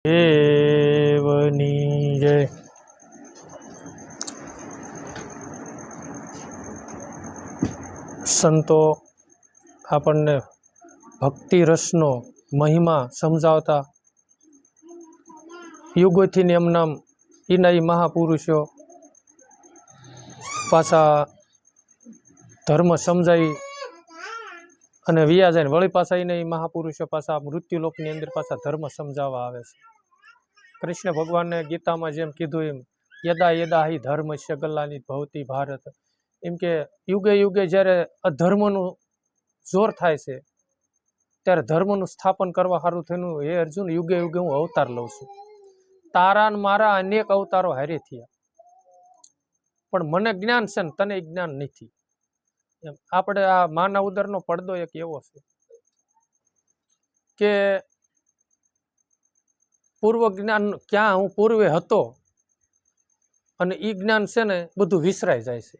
દેવની જય. સંતો આપણને ભક્તિ રસનો મહિમા સમજાવતા યુગોથી એમ નામ એના મહાપુરુષો પાછા ધર્મ સમજાવી અને વિયા જાય વળી પાછા એને મહાપુરુષો પાછા મૃત્યુલોકની અંદર પાછા ધર્મ સમજાવવા આવે છે. કૃષ્ણ ભગવાનને ગીતામાં જેમ કીધું એમ યદા યદા હિ ધર્મ શગલાની ભવતી ભારત, એમ કે યુગે યુગે જ્યારે અધર્મનું જોર થાય છે ત્યારે ધર્મનું સ્થાપન કરવા સારું થયું. હે અર્જુન, યુગે યુગે હું અવતાર લઉં છું. તારા ને મારા અનેક અવતારો હારે થયા, પણ મને જ્ઞાન છે ને તને જ્ઞાન નથી. એમ આપણે આ માનવ ઉદરનો પડદો એક એવો છે કે પૂર્વ જ્ઞાન ક્યાં હું પૂર્વે હતો અને એ જ્ઞાન છે ને બધું વિસરાઈ જાય છે.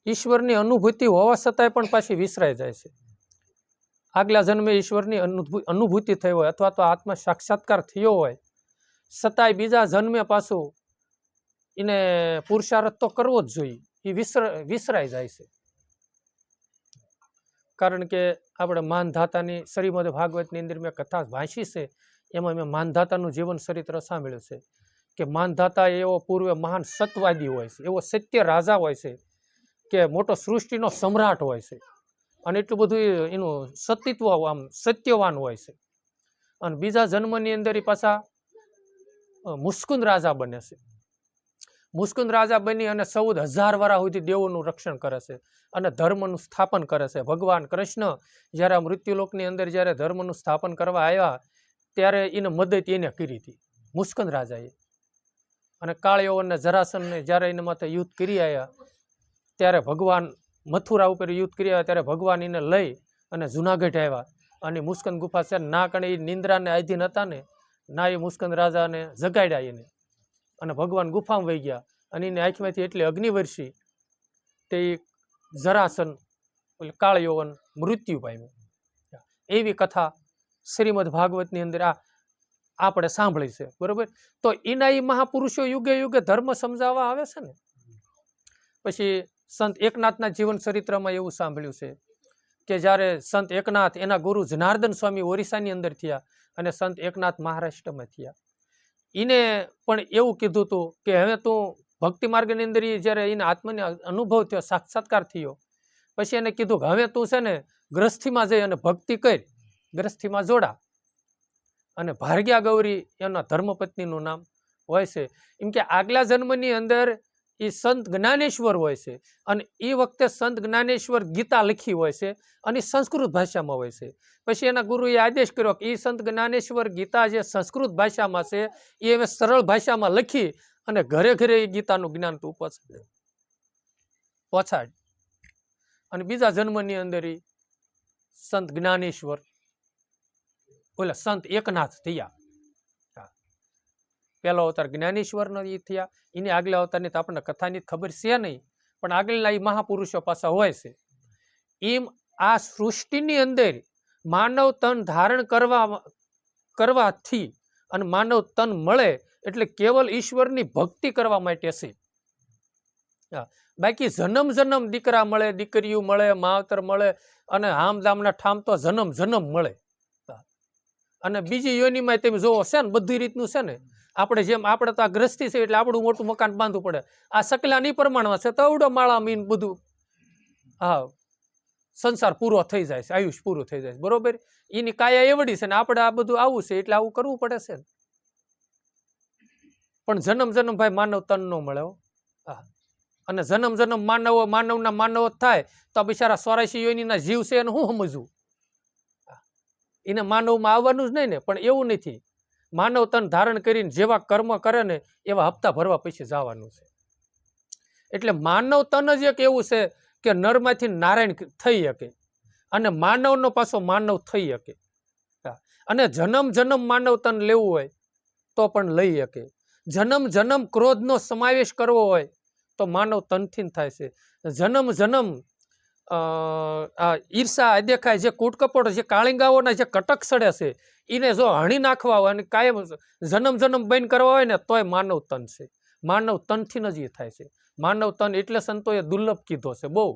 ઈશ્વરની અનુભૂતિ હોવા છતાંય પણ પાછી વિસરાઈ જાય છે. આગલા જન્મે ઈશ્વરની અનુભૂતિ થઈ હોય અથવા તો આત્મ સાક્ષાત્કાર થયો હોય છતાંય બીજા જન્મે પાછું એને પુરુષાર્થ તો કરવો જ જોઈએ, એ વિસરાઈ જાય છે. કારણ કે આપણે માનધાતાની શ્રીમદ ભાગવતની અંદર મેં કથા વાંચી છે, એમાં મેં માનધાતાનું જીવન ચરિત્ર સાંભળ્યું છે કે માનધાતા એવો પૂર્વે મહાન સત્યવાદી હોય છે, એવો સત્ય રાજા હોય છે કે મોટો સૃષ્ટિનો સમ્રાટ હોય છે અને એટલું બધું એનું સતીત્વ આમ સત્યવાન હોય છે. અને બીજા જન્મની અંદર એ પાછા મુસ્કુંદ રાજા બને છે. મુસ્કુંદ રાજા બની અને 14,000 વર્ષ સુધી દેવોનું રક્ષણ કરે છે અને ધર્મનું સ્થાપન કરે છે. ભગવાન કૃષ્ણ જ્યારે આ મૃત્યુલોકની અંદર જ્યારે ધર્મનું સ્થાપન કરવા આવ્યા ત્યારે એને મદદ એને કરી હતી મુસ્કુંદ રાજાએ. અને કાળિયો અને જરાસનને જ્યારે એના માથે યુદ્ધ કરી આવ્યા ત્યારે ભગવાન મથુરા ઉપર યુદ્ધ કરી આવ્યા ત્યારે ભગવાન એને લઈ અને જુનાગઢ આવ્યા અને મુસ્કુંદ ગુફા છે ના કણે એ નિંદ્રાને આધીન હતા ને ના એ મુસ્કુંદ રાજાને જગાડ્યા એને, અને ભગવાન ગુફામાં વહી ગયા અને એની આંખમાંથી એટલી અગ્નિ વર્ષી તે જરાસન કાળયૌવન મૃત્યુ પામ્યું. એવી કથા શ્રીમદ ભાગવતની અંદર આપણે સાંભળી છે, બરોબર. તો એના એ મહાપુરુષો યુગે યુગે ધર્મ સમજાવવા આવે છે ને. પછી સંત એકનાથના જીવન ચરિત્રમાં એવું સાંભળ્યું છે કે જ્યારે સંત એકનાથ એના ગુરુ જનાર્દન સ્વામી ઓરિસ્સાની અંદર થયા અને સંત એકનાથ મહારાષ્ટ્રમાં થયા. એને પણ એવું કીધું હતું કે હવે તું ભક્તિ માર્ગની અંદર જ્યારે એને આત્મને અનુભવ થયો, સાક્ષાત્કાર થયો, પછી એને કીધું કે હવે તું છે ને ગ્રસ્થીમાં જઈ અને ભક્તિ કરી, ગ્રસ્થીમાં જોડા. અને ભાર્ગ્યા ગૌરી એના ધર્મપત્નીનું નામ હોય છે. એમ કે આગલા જન્મની અંદર એ સંત જ્ઞાનેશ્વર હોય છે અને એ વખતે સંત જ્ઞાનેશ્વર ગીતા લખી હોય છે અને સંસ્કૃત ભાષામાં હોય છે. પછી એના ગુરુએ આદેશ કર્યો કે એ સંત જ્ઞાનેશ્વર ગીતા જે સંસ્કૃત ભાષામાં છે એ હવે સરળ ભાષામાં લખી અને ઘરે ઘરે એ ગીતાનું જ્ઞાન તું પહોંચાડ. અને બીજા જન્મની અંદર એ સંત જ્ઞાનેશ્વર ઓલા સંત એકનાથ થયા. પહેલો અવતાર જ્ઞાનેશ્વરનો એ થયા. એની આગલા અવતારની તો આપણને કથાની ખબર છે નહીં, પણ આગળના એ મહાપુરુષો પાછા હોય છે. એમ આ સૃષ્ટિની અંદર માનવ તન ધારણ કરવાથી અને માનવ તન મળે એટલે કેવલ ઈશ્વરની ભક્તિ કરવા માટે છે. બાકી જન્મ જન્મ દીકરા મળે, દીકરીઓ મળે, માવતર મળે અને હામદામના ઠામ તો જન્મ જન્મ મળે. અને બીજી યોનિમાં તમે જોવો છે ને બધી રીતનું છે ને. આપણે જેમ આપણે તો આ ગ્રસ્તી છે એટલે આપણું મોટું મકાન બાંધવું પડે. આ સકલાની પ્રમાણમાં છે તો અવડો માળા મીન બધું હા સંસાર પૂરો થઈ જાય છે, આયુષ પૂરું થઈ જાય છે, બરોબર. એની કાયા એવડી છે ને આપણે આ બધું આવું છે એટલે આવું કરવું પડે છે. પણ જન્મ જન્મ ભાઈ માનવ તન નો મળે. અને જન્મ જન્મ માનવના માનવ થાય તો બિચારા 84 યોનિના જીવ છે એને હું સમજવું. એને માનવમાં આવવાનું જ નહીં ને. પણ એવું નથી, માનવ તન ધારણ કરીને જેવા કર્મ કરે ને એવા હપ્તા ભરવા પછી જવાનું છે. એટલે માનવ તન જ એક એવું છે કે નરમાંથી નારાયણ થઈ શકે અને માનવનો પાછો માનવ થઈ શકે. અને જન્મ જન્મ માનવ તન લેવું હોય તો પણ લઈ શકે. જન્મ જન્મ ક્રોધનો સમાવેશ કરવો હોય તો માનવ તનથી થાય છે. જન્મ જન્મ આ ઈર્ષા દેખાય, જે કૂટકપટ, જે કાળિંગાઓના જે કટક સડે છે એને જો હણી નાખવા હોય અને કાયમ જન્મ જન્મ બંધ કરવા હોય ને તોય માનવ તન છે. માનવ તનથી જ એ થાય છે. માનવ તન એટલે સંતોએ દુર્લભ કીધો છે બહુ.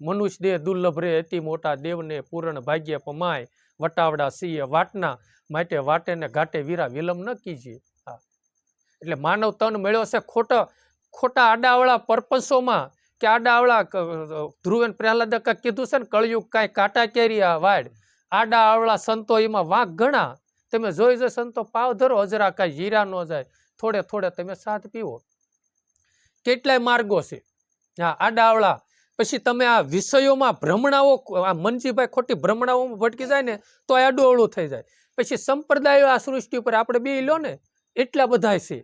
મનુષ્ય દેહ દુર્લભ રે, અતિ મોટા દેવને પૂરણ ભાગ્ય પમાય, વટાવડા સિંહ વાટના માટે વાટે ને ઘાટે વીરા વિલંબ ન કીજીએ. હા, એટલે માનવ તન મળ્યો છે ખોટા આડાવળા પરપંચોમાં કે આડાવળા ધ્રુવન પ્રહલાદ કીધું છે ને, કળિયુગ કાંઈ કાંટા કેરી આ વાડ, આડાવળા સંતો એમાં વાંક ઘણા. તમે જોઈ જોઈ સંતો પાવ ધરો, હજરા કાંઈ જીરા ન જાય, થોડે થોડે તમે સાથ પીવો. કેટલાય માર્ગો છે. હા, આડાવળા. પછી તમે આ વિષયોમાં ભ્રમણાઓ, આ મનજીભાઈ ખોટી ભ્રમણાઓમાં ભટકી જાય ને તો આડું અવળું થઈ જાય. પછી સંપ્રદાયો આ સૃષ્ટિ ઉપર આપણે બે લો ને એટલા બધા છે.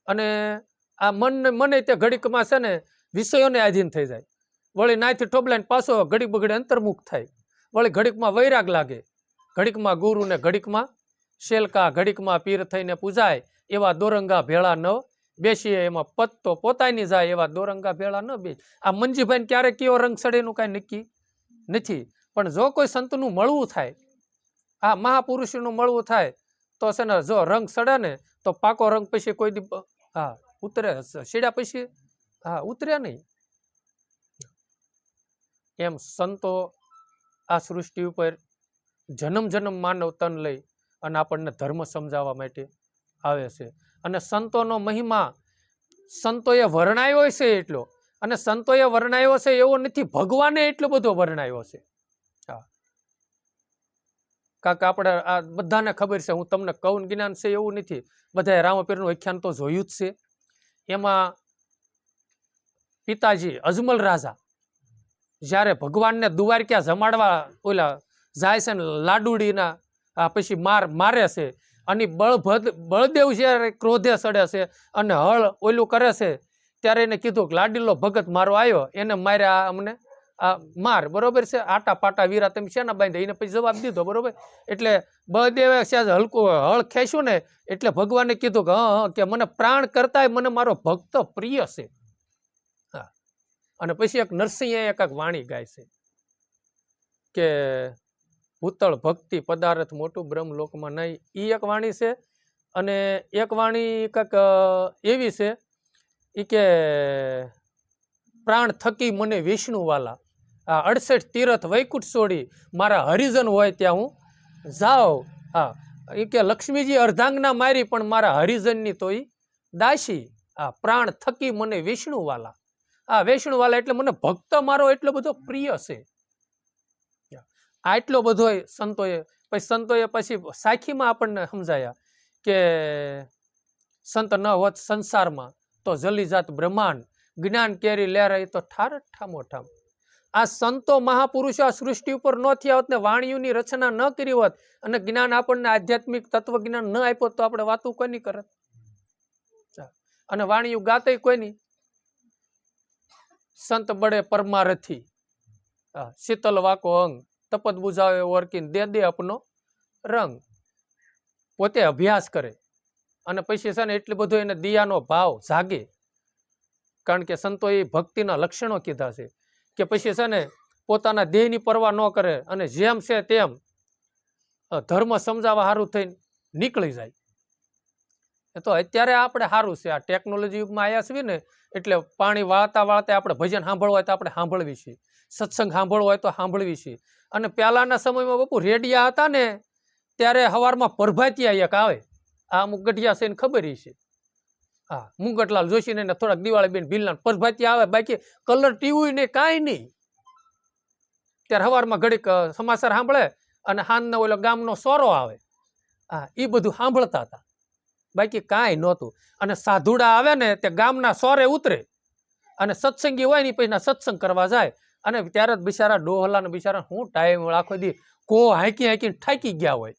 અને આ મને તે ઘડીકમાં છે ને વિષયોને આધીન થઈ જાય. વળી નાયથી ઠોબલાઈને પાછો ઘડીક બગડે અંતર્મુખ થાય. વળી ઘડીકમાં વૈરાગ લાગે, ઘડીકમાં ગુરુને ઘડીકમાં શેલકા, ઘડીકમાં પીર થઈને પૂજાય એવા દોરંગા ભેળા ન બેસીએ, એમાં પત્તો પોતાની જાય એવા દોરંગા ભેળા ન બે. આ મંજીભાઈને ક્યારે કયો રંગ સડે એનું કાંઈ નક્કી નથી. પણ જો કોઈ સંતનું મળવું થાય, આ મહાપુરુષનું મળવું થાય તો છે ને જો રંગ સડે ને તો પાકો રંગ પછી કોઈ દી હા ઉતરે, સીડા પછી હા ઉતરે નહીં. એમ સંતો આ સૃષ્ટિ ઉપર જન્મ જન્મ માનવ તન લઈ અને આપણને ધર્મ સમજાવવા માટે આવે છે. અને સંતોનો મહિમા સંતોએ વર્ણાયો છે એટલો, અને સંતોએ વર્ણાયો છે એવો નથી, ભગવાને એટલો બધો વર્ણાયો છે. હા, કાકા આપણે આ બધાને ખબર છે, હું તમને કૌન જ્ઞાન છે એવું નથી, બધાએ રામપીરનું વ્યાખ્યાન તો જોયું જ છે. એમાં પિતાજી અજમલ રાજા જ્યારે ભગવાનને દ્વારકા જમાડવા ઓલા જાય છે ને લાડુડીના પછી મારે છે, અને બળદેવ જ્યારે ક્રોધે સડે છે અને હળ ઓલું કરે છે ત્યારે એને કીધું કે લાડીલો ભગત મારો આવ્યો, એને માર્યા અમને આ માર, બરોબર છે, આટા પાટા વીરા તમે શેના બાંધે, એને પછી જવાબ દીધો, બરોબર. એટલે બળદેવે હલકું હળ ખેંચ્યું ને એટલે ભગવાને કીધું કે હા કે મને પ્રાણ કરતા મને મારો ભક્ત પ્રિય છે. હા, અને પછી એક નરસિંહ એક વાણી ગાય છે કે ભૂતળ ભક્તિ પદાર્થ મોટું બ્રહ્મ લોકમાં નહીં, એ એક વાણી છે. અને એક વાણી કંઈક એવી છે એ કે પ્રાણ થકી મને વિષ્ણુવાલા, આ 68 તીરથ વૈકુંઠ છોડી મારા હરિજન હોય ત્યાં હું જાઉં. હા, એ કે લક્ષ્મીજી અર્ધાંગના મારી પણ મારા હરિજનની તો એ દાસી. આ પ્રાણ થકી મને વિષ્ણુવાલા, આ વૈષ્ણુવાલા એટલે મને ભક્ત મારો એટલો બધો પ્રિય છે. આટલો બધો સંતોએ પછી સાખીમાં આપણને સમજાયા કે સંત ન હોત સંસારમાં તો જલી જાત બ્રહ્માંડ, જ્ઞાન કેરી લહેરાઈ તો ઠાર ઠામો ઠામ. આ સંતો મહાપુરુષો આ સૃષ્ટિ ઉપર ન થયા હોત ને વાણીઓની રચના ન કરી હોત અને જ્ઞાન આપણને આધ્યાત્મિક તત્વજ્ઞાન ન આપ્યો તો આપણે વાતું કોઈ નહીં કરત અને વાણીઓ ગાતે કોઈ નહીં. સંત બળે પરમારથી, શીતલ વાકો અંગ, તપત બુઝાવે ઓરકીન દે દે અપનો રંગ. પોતે અભ્યાસ કરે અને પછી છે ને એટલું બધું એને દિયાનો ભાવ જાગે, કારણ કે સંતોએ ભક્તિના લક્ષણો કીધા છે કે પછી છે ને પોતાના દેહની પરવા ન કરે અને જેમ છે તેમ ધર્મ સમજાવવા સારું થઈને નીકળી જાય. એ તો અત્યારે આપણે સારું છે, આ ટેકનોલોજી યુગમાં આવ્યા છીએ ને એટલે પાણી વાળતા વાળતા આપણે ભજન સાંભળવું હોય તો આપણે સાંભળવી છીએ, સત્સંગ સાંભળવો હોય તો સાંભળવી છીએ. અને પહેલાના સમયમાં બાપુ રેડિયા હતા ને ત્યારે સવારમાં પ્રભાતિયા એક આવે, આ અમુક ગઢિયા છે ને ખબર છે. હા, મુંગટલાલ જોશી ને થોડાક દિવાળીબેન ભીલના પ્રભાતિયા આવે, બાકી કલર ટીવી ને કાંઈ નહીં. ત્યારે સવારમાં ઘડીક સમાચાર સાંભળે અને હાનનો ઓલો ગામનો સોરો આવે, હા એ બધું સાંભળતા હતા, બાકી કાંઈ નહોતું. અને સાધુડા આવે ને તે ગામના સોરે ઉતરે અને સત્સંગી હોય ને પછી સત્સંગ કરવા જાય. અને ત્યારે જ બિચારા ડોહલાને બિચારા હું ટાઈમ આખો દી કો હાંકી હાંકીને થાકી ગયા હોય,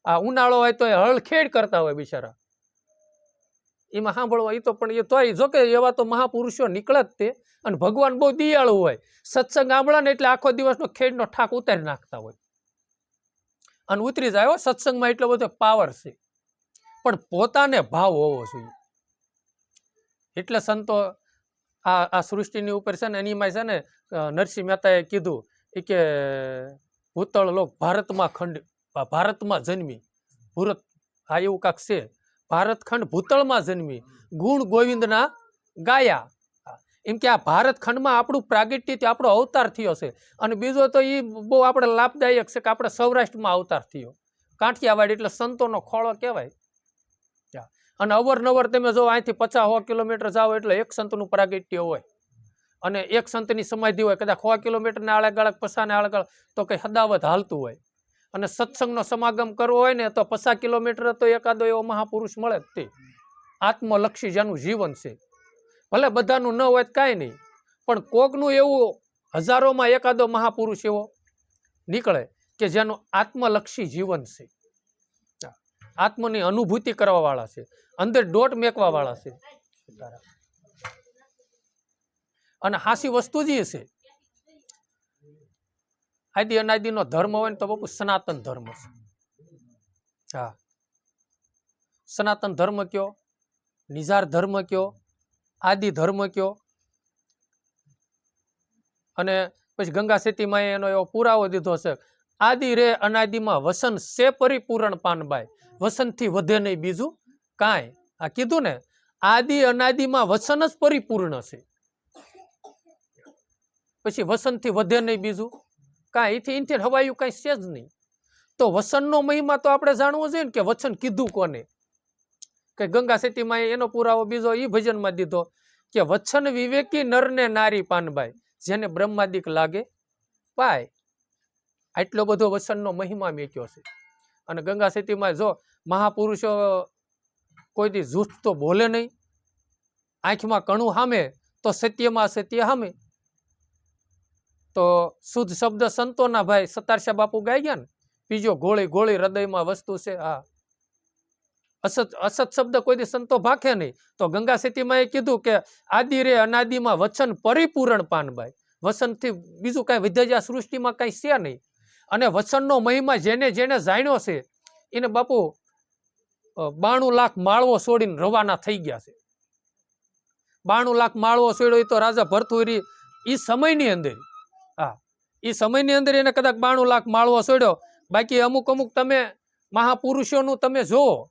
આ ઉનાળો હોય તો હળખેડ કરતા હોય બિચારા, એમાં સાંભળવા. એ તો પણ એ તોય જોકે એવા તો મહાપુરુષો નીકળે જ તે, અને ભગવાન બહુ દિયાળુ હોય, સત્સંગ સાંભળે ને એટલે આખો દિવસનો ખેડનો ઠાક ઉતારી નાખતા હોય અને ઉતરી જાય. સત્સંગમાં એટલો બધો પાવર છે, પણ પોતાને ભાવ હોવો જોઈએ. એટલે સંતો આ સૃષ્ટિની ઉપર છે ને એનીમાં છે ને નરસિંહ મહેતાએ કીધું કે ભૂતળ લોક ભારતમાં જન્મી ભૂરત આ એવું કાંક છે ભારતખંડ ભૂતળમાં જન્મી ગુણ ગોવિંદના ગાયા એમ કે આ ભારતખંડમાં આપણું પ્રાગટ્ય આપણો અવતાર થયો છે અને બીજો તો એ બહુ આપણે લાભદાયક છે કે આપણે સૌરાષ્ટ્રમાં અવતાર થયો કાંઠિયાવાડ એટલે સંતોનો ખોળો કહેવાય અને અવરનવર તમે જો અહીંથી 50-100 કિલોમીટર જાઓ એટલે એક સંતનું પ્રાગટ્ય હોય અને એક સંતની સમાધિ હોય કદાચ 100 કિલોમીટરના આળેગાળે પસાને આળેગાળ તો કંઈ હદાવત હાલતું હોય અને સત્સંગનો સમાગમ કરવો હોય ને તો 50 કિલોમીટર તો એકાદો એવો મહાપુરુષ મળે જ તે આત્મલક્ષી જેનું જીવન છે ભલે બધાનું ન હોય કાંઈ નહીં પણ કોકનું એવું હજારોમાં એકાદો મહાપુરુષ એવો નીકળે કે જેનું આત્મલક્ષી જીવન છે આત્મની અનુભૂતિ કરવા વાળા છે અંદર ડોટ મેકવા વાળા છે અને હાસી વસ્તુ જ છે આદિ અનાદિનો ધર્મ હોય ને તો બાપુ સનાતન ધર્મ છે હા સનાતન ધર્મ કયો નિજાર ધર્મ કયો આદિ ધર્મ કયો અને પછી ગંગા સેતીમાં એનો એવો પુરાવો દીધો છે આદિ રે અનાદિમાં વસન સે પરિપૂર્ણ પાનબાઈ વસનથી વધે નહીં બીજું કાંઈ આ કીધું ને આદિ અનાદિમાં વસન જ પરિપૂર્ણ છે પછી વસનથી વધે નહીં બીજું કાંઈ એથી હવાયું કાંઈ છે જ નહીં તો વસનનો મહિમા તો આપણે જાણવો જોઈએ ને કે વચન કીધું કોને કે ગંગા સેતીમાં એનો પુરાવો બીજો એ ભજનમાં દીધો કે વચન વિવેકી નર ને નારી પાનબાઈ જેને બ્રહ્માદિક લાગે પાય આટલો બધો વચનનો મહિમા મેક્યો છે અને ગંગા સેતીમાં જો મહાપુરુષો કોઈ દી જૂઠ તો બોલે નહીં આંખમાં કણું સામે તો સત્યમાં સત્ય સામે તો શુદ્ધ શબ્દ સંતોના ભાઈ સતારશા બાપુ ગાઈ ગયા ને બીજો ગોળી ગોળી હૃદયમાં વસ્તુ છે હા અસત શબ્દ કોઈ દી સંતો ભાખે નહીં તો ગંગા સેતીમાં એ કીધું કે આદિ રે અનાદિમાં વચન પરિપૂર્ણ પાનબાઈ વચનથી બીજું કાંઈ વિદ્યા સૃષ્ટિમાં કાંઈ છે નહીં અને વચનનો મહિમા જેને જેને જાણ્યો છે એને બાપુ 92 લાખ માળવો છોડીને રવાના થઈ ગયા છે 92 લાખ માળવો છોડ્યો તો રાજા ભરતુરી એ સમયની અંદર હા એ સમયની અંદર એને કદાચ 92 લાખ માળવો છોડ્યો બાકી અમુક અમુક તમે મહાપુરુષોનું તમે જુઓ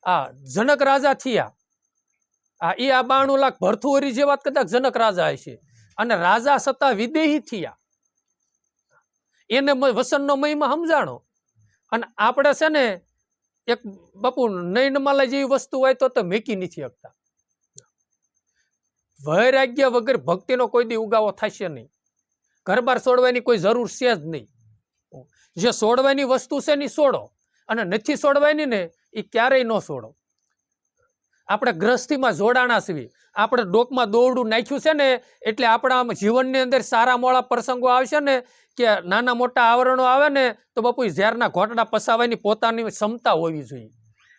આ જનક રાજા થયા એ આ 92 લાખ ભરતુરી જેવા કદાચ જનક રાજા હશે અને રાજા સત્તા વિદેહી થયા એને વસનનો મહિમા સમજાણો અને આપણે છે ને એક બાપુ નયનમાલા જેવી વસ્તુ હોય તો મેકી નથી શકતા વૈરાગ્ય વગર ભક્તિનો કોઈ દી ઉગાવો થશે નહીં ઘર બાર છોડવાની કોઈ જરૂર છે જ નહીં જે છોડવાની વસ્તુ છે ને છોડો અને નથી છોડવાની ને એ ક્યારેય ન છોડો આપણે ગ્રસ્તીમાં જોડાણા છીએ આપણે ડોકમાં દોરડું નાખ્યું છે ને એટલે આપણા જીવનની અંદર સારા મોળા પ્રસંગો આવશે ને કે નાના મોટા આવરણો આવે ને તો બાપુ ઝેરના ઘોટડા પસાવવાની પોતાની ક્ષમતા હોવી જોઈએ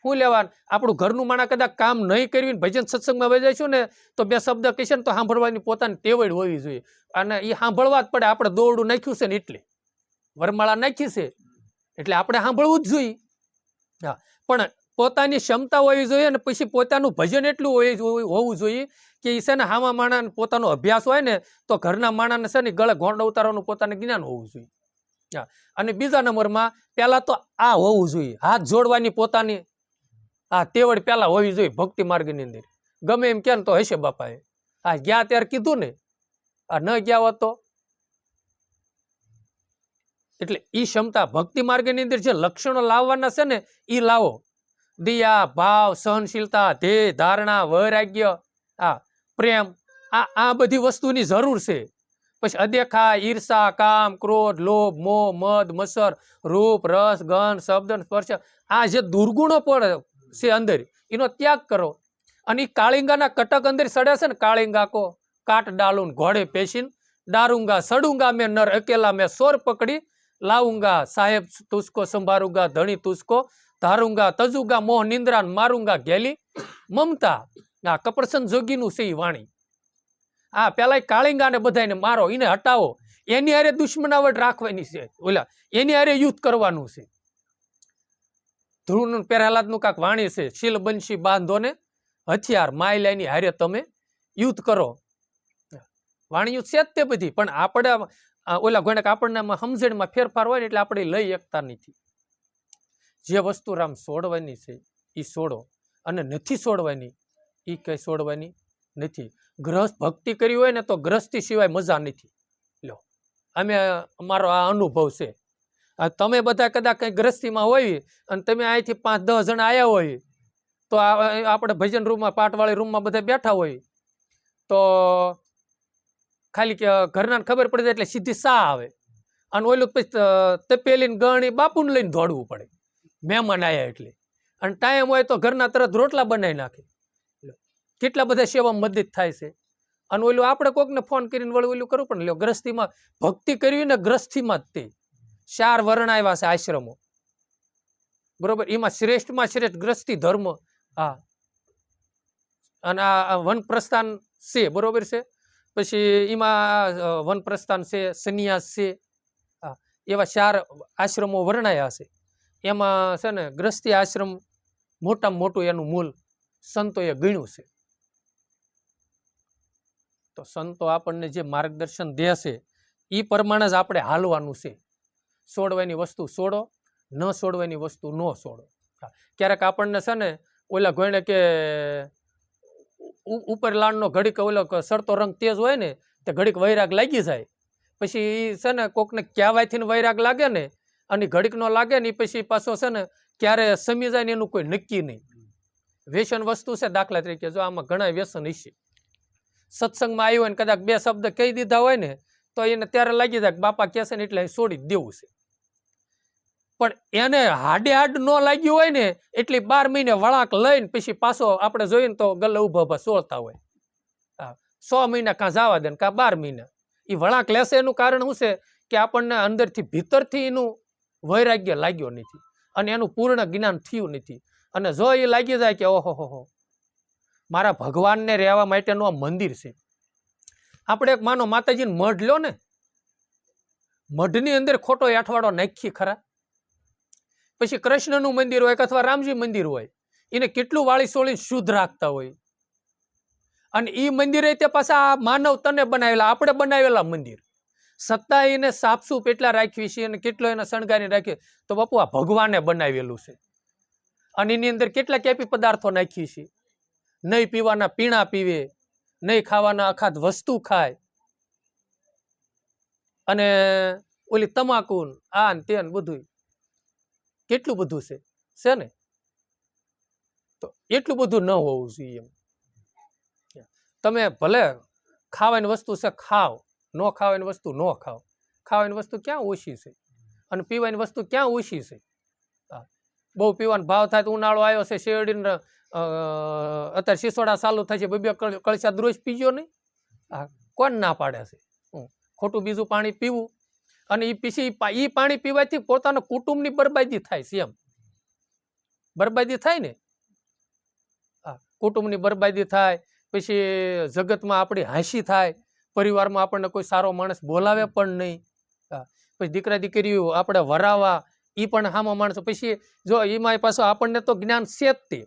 શું લેવાનું આપણું ઘરનું માણા કદાચ કામ નહીં કરવી ભજન સત્સંગમાં વહી જઈશું ને તો બે શબ્દ કહીશે ને તો સાંભળવાની પોતાની ટેવડ હોવી જોઈએ અને એ સાંભળવા જ પડે આપણે દોરડું નાખ્યું છે ને એટલે વરમાળા નાખી છે એટલે આપણે સાંભળવું જ જોઈએ હા પણ પોતાની ક્ષમતા હોવી જોઈએ અને પછી પોતાનું ભજન એટલું હોવું જોઈએ કે એ છે ને હામા માણાને પોતાનો અભ્યાસ હોય ને તો ઘરના માણાને છે ને ગળે ઘોંડ ઉતારવાનું પોતાને જ્ઞાન હોવું જોઈએ હા અને બીજા નંબરમાં પહેલાં તો આ હોવું જોઈએ હાથ જોડવાની પોતાની આ તેવડ પહેલાં હોવી જોઈએ ભક્તિ માર્ગની અંદર ગમે એમ કે તો હશે બાપાએ આ ગયા ત્યારે કીધું ને આ ન ગયા હોત તો એટલે એ ક્ષમતા ભક્તિ માર્ગની અંદર જે લક્ષણો લાવવાના છે ને એ લાવો દયા ભાવ સહનશીલતા ધ્યેય ધારણા વૈરાગ્ય આ પ્રેમ આ બધી વસ્તુની જરૂર છે પછી અદેખા ઈર્ષા કામ ક્રોધ લોભ મોહ મદ મત્સર રૂપ રસ ગંધ શબ્દ સ્પર્શ આ જે દુર્ગુણો પણ છે અંદર એનો ત્યાગ કરો અને એ કાળિંગાના કટક અંદર સડે છે ને કાળિંગા કો કાટ ડાલું ઘોડે પેશીન ડાरूंगा सड़ूंगा मैं नर अकेला मैं सोर पकड़ी लाऊंगा साहेब तुझको संभारूंगा धनी तुझको धारूंगा तजूंगा मोह निंद्रा मारूंगा घेली ममता आ कपड़सन जोगीનું છે વાણી આ પેલા કાળિંગાને બધાને મારો એને હટાવો એની હારે દુશ્મનાવટ રાખવાની છે ઓલા એની હારે યુદ્ધ કરવાનું છે ધ્રુવનું પહેલાદનું કાક વાણી છે શીલ બંશી બાંધોને હથિયાર માયલાની હારે તમે યુદ્ધ કરો, વાણી યુદ્ધ છે જ તે બધી, પણ આપણે ઓલા ઘોડે આપણને સમજણમાં ફેરફાર હોય ને એટલે આપણે લઈ શકતા નથી. જે વસ્તુ રામ છોડવાની છે એ છોડો, અને નથી છોડવાની એ કઈ છોડવાની નથી. ગ્રસ્ત ભક્તિ કરી હોય ને તો ગ્રસ્તી સિવાય મજા નથી. લો, અમારો આ અનુભવ છે. તમે બધા કદાચ કઈ ગ્રસ્તીમાં હોય અને તમે અહીંથી 5-10 જણા આવ્યા હોય તો આપણે ભજન રૂમમાં, પાઠવાળી રૂમમાં બધા બેઠા હોય તો ખાલી ઘરના ખબર પડી જાય એટલે સીધી સા આવે, અને ઓલું પછી તપેલી ગણી બાપુને લઈને દોડવું પડે મહેમાન આવ્યા એટલે. અને ટાઈમ હોય તો ઘરના તરત રોટલા બનાવી નાખે. કેટલા બધા સેવામાં મદદ થાય છે. અને ઓલું આપણે કોકને ફોન કરીને ઓલું કરવું પણ લ્યો, ગ્રસ્તીમાં ભક્તિ કરવી ને ગ્રસ્તીમાં જ તે 4 વર્ણ આવ્યા છે આશ્રમો, બરોબર. એમાં શ્રેષ્ઠમાં શ્રેષ્ઠ ગ્રસ્તી ધર્મ. હા, અને આ વનપ્રસ્થાન છે, બરોબર છે. પછી એમાં વનપ્રસ્થાન છે, સંન્યાસ છે. હા, એવા 4 આશ્રમો વર્ણાયા છે. એમાં છે ને ગ્રસ્તી આશ્રમ મોટામાં મોટું એનું મૂળ સંતોએ ગણ્યું છે. તો સંતો આપણને જે માર્ગદર્શન દે છે એ પ્રમાણે જ આપણે હાલવાનું છે. છોડવાની વસ્તુ છોડો, ન છોડવાની વસ્તુ ન છોડો. ક્યારેક આપણને છે ને ઓલા ઘોડે કે ઉપર લાણનો ઘડીક ઓલો સરતો રંગ તેજ હોય ને તે ઘડીક વૈરાગ લાગી જાય. પછી છે ને કોકને કહેવાયથી વૈરાગ લાગે ને, અને ઘડીક નો લાગે ને પછી પાછો છે ને ક્યારે સમી જાય ને એનું કોઈ નક્કી નહીં. વ્યસન વસ્તુ છે. દાખલા તરીકે જો આમાં ઘણા વ્યસન હશે, સત્સંગમાં આવ્યો હોય ને કદાચ 2 શબ્દ કહી દીધા હોય ને તો એને ત્યારે લાગી જાય કે બાપા કહેશે ને એટલે છોડી જ દેવું છે. પણ એને હાડે હાડ ન લાગ્યું હોય ને એટલે 12 મહિને વળાંક લઈને પછી પાછો આપણે જોઈએ ને તો ગલ્લે ઉભા સોળતા હોય. 100 મહિના કાં જવા દે ને કાં 12 મહિના એ વળાંક લેશે. એનું કારણ શું છે કે આપણને અંદરથી ભીતરથી એનું વૈરાગ્ય લાગ્યો નથી અને એનું પૂર્ણ જ્ઞાન થયું નથી. અને જો એ લાગી જાય કે ઓહો હો, મારા ભગવાનને રહેવા માટેનું આ મંદિર છે. આપણે એક માનો માતાજીને મઢ લો ને, મઢની અંદર ખોટો અઠવાડો નાખી ખરા. પછી કૃષ્ણનું મંદિર હોય અથવા રામજી મંદિર હોય, એને કેટલું વાળી સોળી શુદ્ધ રાખતા હોય. અને એ મંદિરે તે પાછા માનવ તને બનાવેલા, આપણે બનાવેલા મંદિર, સત્તા એને સાફસૂફ એટલા રાખવી છે અને કેટલો એને શણગારી રાખીએ. તો બાપુ આ ભગવાને બનાવેલું છે. અને એની અંદર કેટલા કેપી પદાર્થો નાખી છે. નહીં પીવાના પીણા પીવે, નહીં ખાવાના અખાત વસ્તુ ખાય, અને ઓલી તમાકુ આ ને તે બધું કેટલું બધું છે ને. તો એટલું બધું ન હોવું જોઈએ. એમ તમે ભલે ખાવાની વસ્તુ છે ખાવ, ન ખાવાની વસ્તુ ન ખાવ. ખાવાની વસ્તુ ક્યાં ઓછી છે અને પીવાની વસ્તુ ક્યાં ઓછી છે. બહુ પીવાનો ભાવ થાય તો ઉનાળો આવ્યો છે, શેરડીને અત્યારે સિસોડા ચાલુ થાય છે, 2 કળશા રોજ પીજો નહીં. કોણ ના પાડે છે? ખોટું બીજું પાણી પીવું, અને એ પછી એ પાણી પીવાથી પોતાના કુટુંબની બરબાદી થાય છે. એમ બરબાદી થાય ને, કુટુંબની બરબાદી થાય. પછી જગતમાં આપણી હાંસી થાય, પરિવારમાં આપણને કોઈ સારો માણસ બોલાવે પણ નહીં. પછી દીકરા દીકરીઓ આપણે વરાવા એ પણ હામો માણસો. પછી જો એમાં પાછું આપણને તો જ્ઞાન છે જ તે.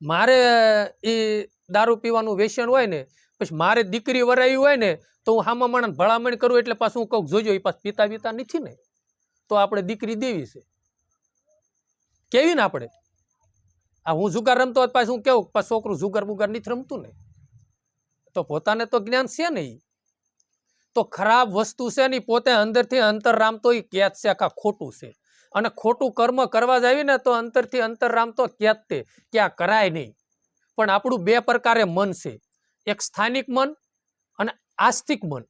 મારે એ દારૂ પીવાનું વ્યસન હોય ને, પછી મારે દીકરી વરાવી હોય ને તો હું હામા માણસ ભલામણ કરું એટલે પાછું હું કહું જોજો એ પાછું પીતા વીતા નથી ને, તો આપણે દીકરી દેવી છે કેવી ને. આપણે હું જુગાર રમતો હોય પાછું હું કેવું પાછું છોકરું જુગાર બુગાર નથી રમતું ને. તો પોતાને તો જ્ઞાન છે ને. તો ખરાબ વસ્તુ છે ને પોતે અંદરથી અંતરરામ તો એ કેદ છે આખા ખોટું છે. અને ખોટું કર્મ કરવા જ આવી ને તો અંતરથી અંતરરામ તો કેદ તે ક્યાં કરાય નહીં. પણ આપણું 2 પ્રકારે મન છે, એક સ્થાનિક મન અને આસ્તિક મન.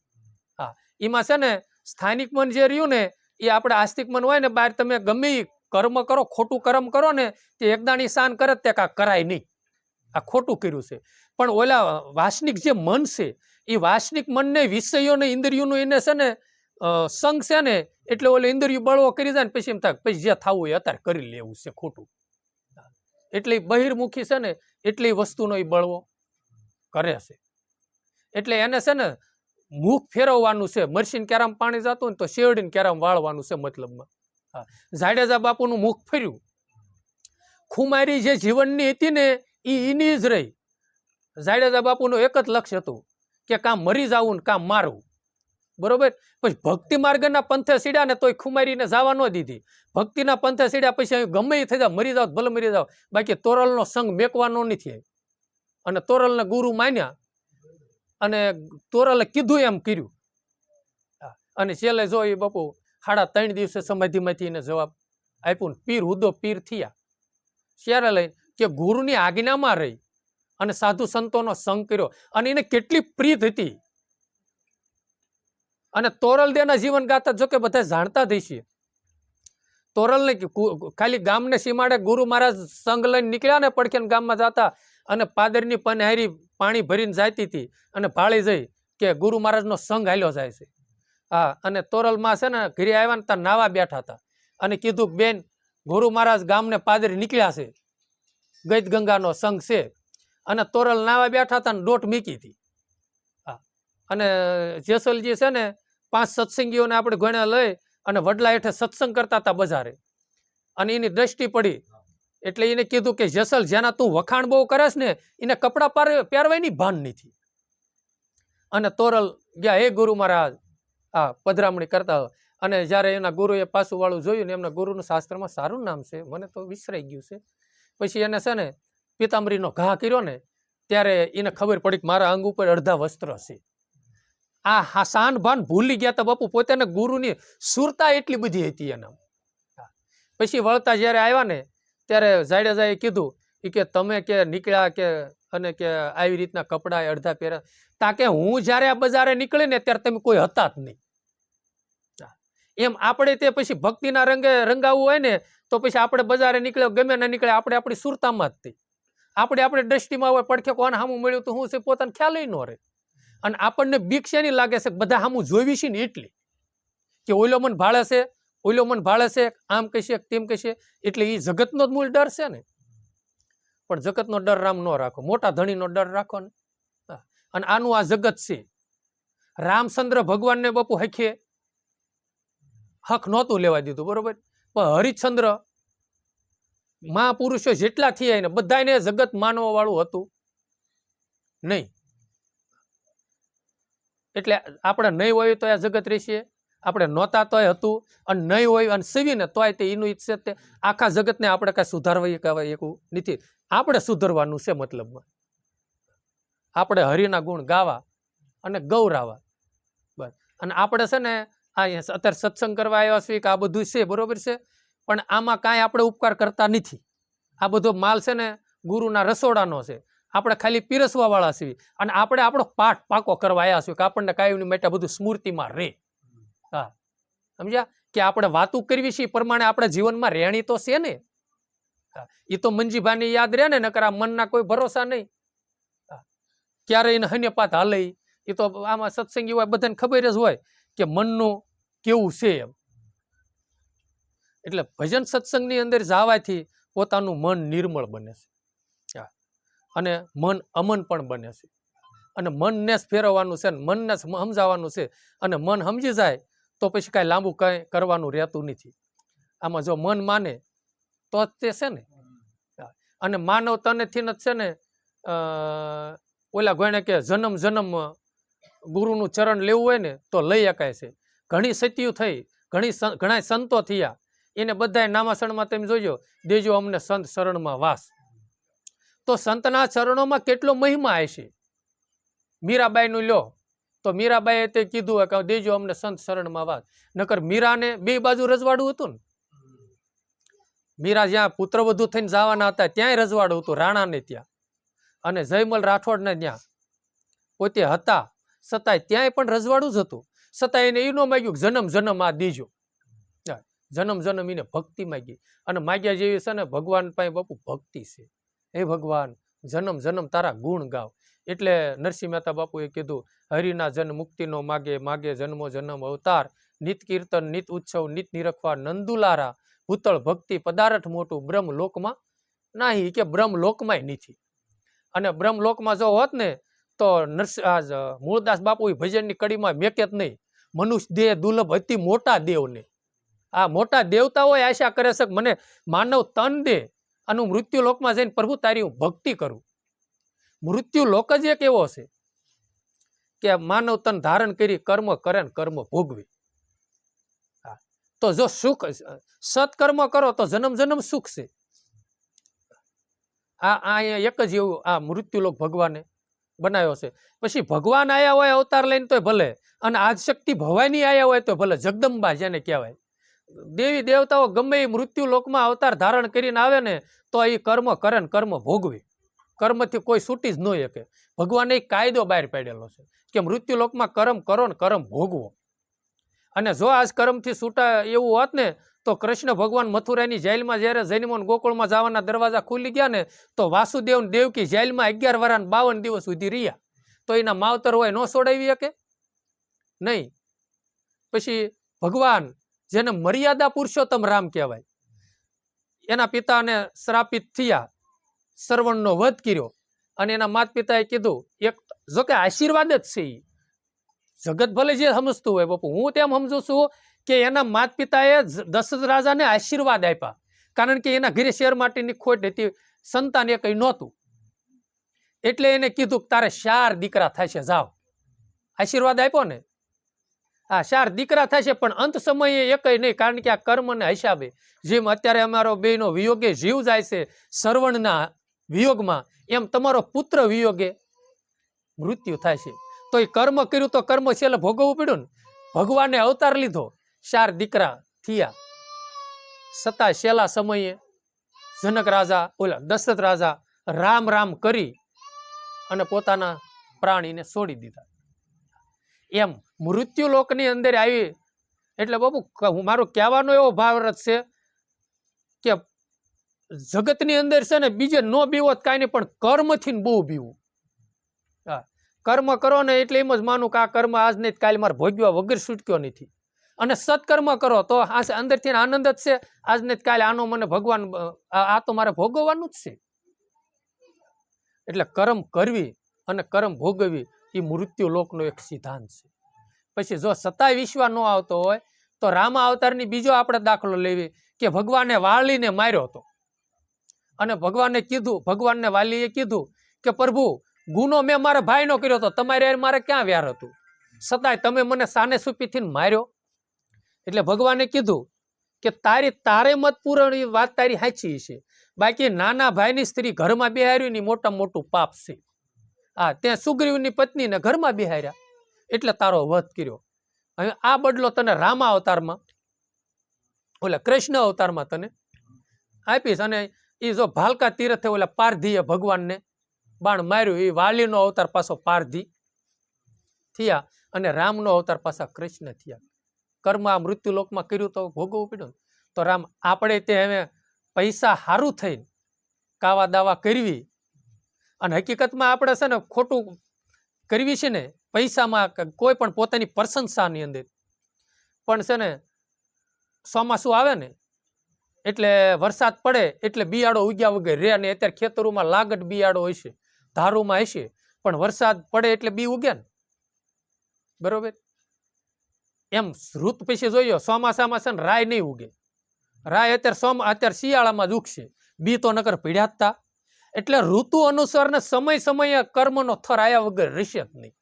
હા, એમાં છે ને સ્થાનિક મન જે રહ્યું ને એ આપણે આસ્તિક મન હોય ને, બહાર તમે ગમે કર્મ કરો, ખોટું કર્મ કરો ને તે એકદાણી શાન કરે તે કાંઈ કરાય નહીં, આ ખોટું કર્યું છે. પણ ઓલા વાસનિક જે મન છે એ વાસનિક મનને વિષયોને ઇન્દ્રિયોનું એને છે ને સંગ છે ને, એટલે ઓલો ઇન્દ્રિયો બળવો કરી જાય ને પછી એમ થાય પછી જે થવું એ અત્યારે કરી લેવું છે ખોટું. એટલે બહિર્મુખી છે ને એટલે વસ્તુનો એ બળવો કરે છે. એટલે એને છે ને મુખ ફેરવવાનું છે. મરસીને ક્યારામાં પાણી જતું ને તો શેરડીને ક્યારામાં વાળવાનું છે મતલબમાં. હા, જાડેજા બાપુનું મુખ ફર્યું. ખુમારી જે જીવનની હતી ને એ એની જ રહી. જાડેજા બાપુનું એક જ લક્ષ્ય હતું કે કાં મરી જવું ને કાં મારવું, બરોબર. પછી ભક્તિ માર્ગના પંથે સીડ્યા ને તોય ખુમારીને જવા ન દીધી. ભક્તિના પંથે સીડ્યા પછી અહીં ગમે એ થઈ જાવ, મરી જાવ ભલે મરી જાવ, બાકી તોરલનો સંગ મેકવાનો નથી. અને તોરલને ગુરુ માન્યા અને તોરલે કીધું એમ કર્યું. અને છેલ્લે જો એ બાપુ 3.5 દિવસે સમાધિમાંથી એને જવાબ આપ્યું. પીર હુદો પીર થયા. ત્યારે લઈ કે ગુરુની આજ્ઞામાં રહી અને સાધુ સંતોનો સંગ કર્યો. અને એને કેટલી પ્રીત હતી. અને તોરલદેના જીવન ગાથા જો કે બધા જાણતા જ છીએ. તોરલને ખાલી ગામને સીમાડે ગુરુ મહારાજ સંગ લઈને નીકળ્યા ને પડખે ગામમાં જતા અને પાદરની પનહારી પાણી ભરીને જાતી હતી અને ભાળી જઈ કે ગુરુ મહારાજનો સંગ હાલ્યો જાય છે. હા, અને તોરલમાં છે ને ઘરે આવ્યા ને ત્યાં નાવા બેઠા હતા અને કીધું બેન ગુરુ મહારાજ ગામને પાદરી નીકળ્યા છે, ગૈત ગંગાનો સંગ છે. અને તોરલ નાવા બેઠા હતા ને દોટ મીકી હતી. હા, અને જેસલજી છે ને 5 સત્સંગીઓને આપણે ગણ્યા લઈ અને વડલા હેઠે સત્સંગ કરતા હતા બજારે. અને એની દ્રષ્ટિ પડી એટલે એને કીધું કે જેસલ, જેના તું વખાણ બહુ કરેશ ને એને કપડાં પહેરવાની ભાન નથી. અને તોરલ ગયા, હે ગુરુ મહારાજ, હા, પધરામણી કરતા. અને જ્યારે એના ગુરુએ પાછું વાળું જોયું ને, એમના ગુરુનું શાસ્ત્રમાં સારું નામ છે, મને તો વિસરાઈ ગયું છે. પછી એને છે ને પિતાંબરીનો ઘા કર્યો ને ત્યારે એને ખબર પડી કે મારા અંગ ઉપર અડધા વસ્ત્ર છે. આ શાન ભાન ભૂલી ગયા હતા બાપુ. પોતાને ગુરુની સુરતા એટલી બધી હતી એના. પછી વળતા જ્યારે આવ્યા ને ત્યારે જાડેજાએ કીધું કે તમે કે નીકળ્યા કે અને કે આવી રીતના કપડા અડધા પહેર્યા, તાકે હું જ્યારે આ બજારે નીકળે ને ત્યારે તમે કોઈ હતા જ નહીં. એમ આપણે તે પછી ભક્તિના રંગે રંગાવવું હોય ને તો પછી આપણે બજારે નીકળે ગમે ના નીકળે, આપણે આપણી સુરતામાં જ થઈ. આપણે આપણી દ્રષ્ટિમાં હોય પડખે કોણ સામું મળ્યું તો હું છે પોતાને ખ્યાલ ન રહે. અને આપણને બીક શેની લાગે છે? બધા સામું જોઈવી છે ને એટલી કે ઓલો મન ભાળે છે, ઓલો મન ભાળે છે, આમ કહેશે તેમ કહેશે. એટલે એ જગતનો જ મૂળ ડર છે ને. પણ જગતનો ડર રામ ન રાખો, મોટા ધણીનો ડર રાખો ને. અને આનું આ જગત છે. રામચંદ્ર ભગવાનને બાપુ હખે હક નહોતું લેવા દીધું, બરોબર. પણ હરિશ્ચંદ્ર મહાપુરુષો જેટલા થયા ને બધાને જગત માનવા વાળું હતું નહીં. એટલે આપણે નહીં હોય તો આ જગત રહેશે, આપણે નહોતા તોય હતું, અને નહીં હોય અને સેવીને તોય તે એનું ઈચ્છે તે આખા જગતને આપણે કાંઈ સુધારવા કહેવાય એવું નથી. આપણે સુધરવાનું છે. મતલબમાં આપણે હરિના ગુણ ગાવા અને ગૌરાવા બસ. અને આપણે છે ને આ અત્યારે સત્સંગ કરવા આવ્યા છીએ કે આ બધું છે, બરોબર છે, પણ આમાં કાંઈ આપણે ઉપકાર કરતા નથી. આ બધો માલ છે ને ગુરુના રસોડાનો છે, આપણે ખાલી પીરસવા વાળા છીએ. અને આપણે આપણો પાઠ પાકો કરવા આવ્યા છીએ કે આપણને કાંઈ માટે બધું સ્મૃતિમાં રહે. હા, સમજ્યા? કે આપણે વાતું કરવી છે પ્રમાણે આપણે જીવનમાં રહેણી તો છે ને. એ તો મંજીભાને યાદ રહે ને, નકર આ મનના કોઈ ભરોસા નહીં. ક્યારે એને હન્યપાત હાલે એ તો આમાં સત્સંગી હોય બધાને ખબર જ હોય કે મનનું કેવું છે એમ. એટલે ભજન સત્સંગની અંદર જવાથી પોતાનું મન નિર્મળ બને છે અને મન અમન પણ બને છે. અને મનને જ ફેરવવાનું છે, મનને જ સમજાવવાનું છે. અને મન સમજી જાય તો પછી કાંઈ લાંબુ કાંઈ કરવાનું રહેતું નથી. આમાં જો મન માને તો જ તે છે ને. અને માનવ તનેથી જ છે ને ઓલા ગણે કે જન્મ જન્મ ગુરુનું ચરણ લેવું હોય ને તો લઈ શકાય છે. ઘણી સતીઓ થઈ, ઘણા સંતો થયા, એને બધા નામાસણમાં તમે જોજો, દેજો અમને સંત શરણમાં વાસ. તો સંતના ચરણોમાં કેટલો મહિમા હશે. મીરાબાઈનું લ્યો તો મીરાબાઈએ તે કીધું કે દેજો અમને સંત શરણમાં વાસ. નકર મીરાને બે બાજુ રજવાડું હતું ને. મીરા જ્યાં પુત્રવધુ થઈને જવાના હતા ત્યાંય રજવાડું હતું, રાણાને ત્યાં, અને જયમલ રાઠોડને ત્યાં પોતે હતા છતાંય ત્યાંય પણ રજવાડું જ હતું. છતાં એને એ ન માગ્યું જન્મ જન્મ આ દીજો. જન્મ જન્મ એને ભક્તિ માગી. અને માગ્યા જેવી છે ને ભગવાન પાસે બાપુ ભક્તિ છે. હે ભગવાન, જન્મ જન્મ તારા ગુણ ગાવ. એટલે નરસિંહ મહેતા બાપુએ કીધું, હરિના જન મુક્તિનો માગે, માગે જન્મો જન્મ અવતાર, નિત કીર્તન નિત ઉત્સવ નિત નિરખવા નંદુલારા, ભૂતળ ભક્તિ પદાર્થ મોટું બ્રહ્મલોકમાં નહીં, કે બ્રહ્મલોકમાંય નથી. અને બ્રહ્મલોકમાં જો હોત ને તો મૂળદાસ બાપુ ભજનની કડીમાં મેકે જ નહીં, મનુષ્ય દેહ દુર્લભ અતિ મોટા દેવને. આ મોટા દેવતા હોય આશા કરે છે કે મને માનવ તન દે અને હું મૃત્યુ લોકમાં જઈને પ્રભુ તારી હું ભક્તિ કરું. મૃત્યુ લોક જ એક એવો છે કે માનવ તન ધારણ કરી કર્મ કરે ને કર્મ ભોગવે. તો જો સુખ સત્કર્મ કરો તો જન્મ જન્મ સુખ છે. આ એક જ એવું આ મૃત્યુલોક ભગવાને બનાવ્યો છે. પછી ભગવાન આયા હોય અવતાર લઈને તોય ભલે, અને આદિશક્તિ ભવાની આયા હોય તો ભલે, જગદંબા જેને કહેવાય, દેવી દેવતાઓ ગમે એ મૃત્યુ લોકમાં અવતાર ધારણ કરીને આવે ને તો એ કર્મ કરે ને કર્મ ભોગવે. કર્મથી કોઈ છૂટી જ ન શકે. ભગવાને એક કાયદો બહાર પાડેલો છે કે મૃત્યુ લોકમાં કર્મ કરો ને કર્મ ભોગવો. અને જો આજ કર્મથી છૂટા એવું હોત ને તો કૃષ્ણ ભગવાન મથુરાની જેલમાં જ્યારે જન્મો ગોકુળમાં જવાના દરવાજા ખુલી ગયા ને તો વાસુદેવ દેવકી જેલમાં 11 વર્ષ 52 દિવસ સુધી રહ્યા. તો એના માવતર હોય ન છોડાવી શકે? નહીં. પછી ભગવાન જેને મર્યાદા પુરુષોત્તમ રામ કહેવાય, એના પિતાને શ્રાપિત થયા, શ્રવણનો વધ કર્યો, અને એના માતા પિતાએ કીધું, એક જો કે આશીર્વાદ જ છે, જગત ભલે જે સમજતું હોય બાપુ, હું તેમ સમજુ છું કે એના માતા પિતાએ દશરથ રાજાને આશીર્વાદ આપ્યા, કારણ કે એના ઘરે શેર માટેની ખોટ હતી, સંતાન એ કઈ નહોતું, એટલે એને કીધું કે તારે 4 દીકરા થશે, જાઓ. આશીર્વાદ આપ્યો ને, હા 4 દીકરા થશે, પણ અંત સમયે એકય નહીં, કારણ કે આ કર્મને હિસાબે, જેમ અત્યારે અમારો બેનો વિયોગે જીવ જાય છે શ્રવણના વિયોગમાં, એમ તમારો પુત્ર વિયોગે મૃત્યુ થાય છે. તો એ કર્મ કર્યું તો કર્મ છેલ્લે ભોગવવું પડ્યું ને. ભગવાને અવતાર લીધો, 4 દીકરા થયા, છતાં છેલ્લા સમયે જનક રાજા ઓલા દશરથ રાજા રામ રામ કરી અને પોતાના પ્રાણીને છોડી દીધા. એમ મૃત્યુ લોકની અંદર આવી. એટલે બાપુ મારો કહેવાનો એવો ભાવાર્થ છે કે જગતની અંદર છે ને બીજે ન બીવો કાંઈ નહીં, પણ કર્મથી બહુ બીવું. હા, કર્મ કરો ને એટલે એમ જ માનું કે આ કર્મ આજ નહીં કાલે મારે ભોગવ્યા વગર છૂટક્યો નથી. અને સત્કર્મ કરો તો આ અંદરથી આનંદ જ છે, આજ નહીં કાલે આનો મને ભગવાન આ તો મારે ભોગવવાનું જ છે. એટલે કર્મ કરવી અને કર્મ ભોગવવી એ મૃત્યુ લોકનો એક સિદ્ધાંત છે. પછી જો સતાય વિશ્વાસ ન આવતો હોય તો રામા અવતારની બીજો આપણે દાખલો લેવી કે ભગવાને વાલીને માર્યો હતો, અને ભગવાને કીધું, ભગવાનને વાલીએ કીધું કે પ્રભુ ગુનો મેં મારા ભાઈનો કર્યો હતો, તમારે મારે ક્યાં વ્યાર હતું, સતાય તમે મને સાને સુપીથી માર્યો. એટલે ભગવાને કીધું કે તારે મત પૂરણ વાત તારી સાચી છે, બાકી નાના ભાઈની સ્ત્રી ઘરમાં બેહાર્યું ની મોટા મોટું પાપ છે. હા, ત્યાં સુગ્રીવની પત્નીને ઘરમાં બેહાર્યા એટલે તારો વધ કર્યો. હવે આ બદલો તને રામા અવતારમાં ઓલા કૃષ્ણ અવતારમાં તને આપીશ. અને એ જો ભાલકા તીર્થે ઓલા પારધીએ ભગવાનને બાણ માર્યું, એ વાલીનો અવતાર પાછો પારધી થયા અને રામનો અવતાર પાછા કૃષ્ણ થયા. કર્મ આ મૃત્યુ લોકમાં કર્યું તો ભોગવવું પડ્યું. તો રામ આપણે તે હવે પૈસા સારું થઈને કાવા દાવા કરવી, અને હકીકતમાં આપણે છે ને ખોટું કરવી છે ને પૈસામાં, કોઈ પણ પોતાની પ્રશંસાની અંદર. પણ છે ને ચોમાસું આવે ને એટલે વરસાદ પડે એટલે બિયાડો ઉગ્યા વગર રે, અને અત્યારે ખેતરોમાં લાગટ બિયાડો હશે, ધારુમાં હશે, પણ વરસાદ પડે એટલે બી ઉગે ને, બરોબર. એમ ઋત પછી જોયો ચોમાસામાં છે ને રાય નહીં ઉગે, રાય અત્યારે શિયાળામાં જ ઉગશે, બી તો નકર પીડ્યા જ તા. એટલે ઋતુ અનુસાર ને સમય સમયે કર્મનો થર આયા વગર રહેશે જ નહીં.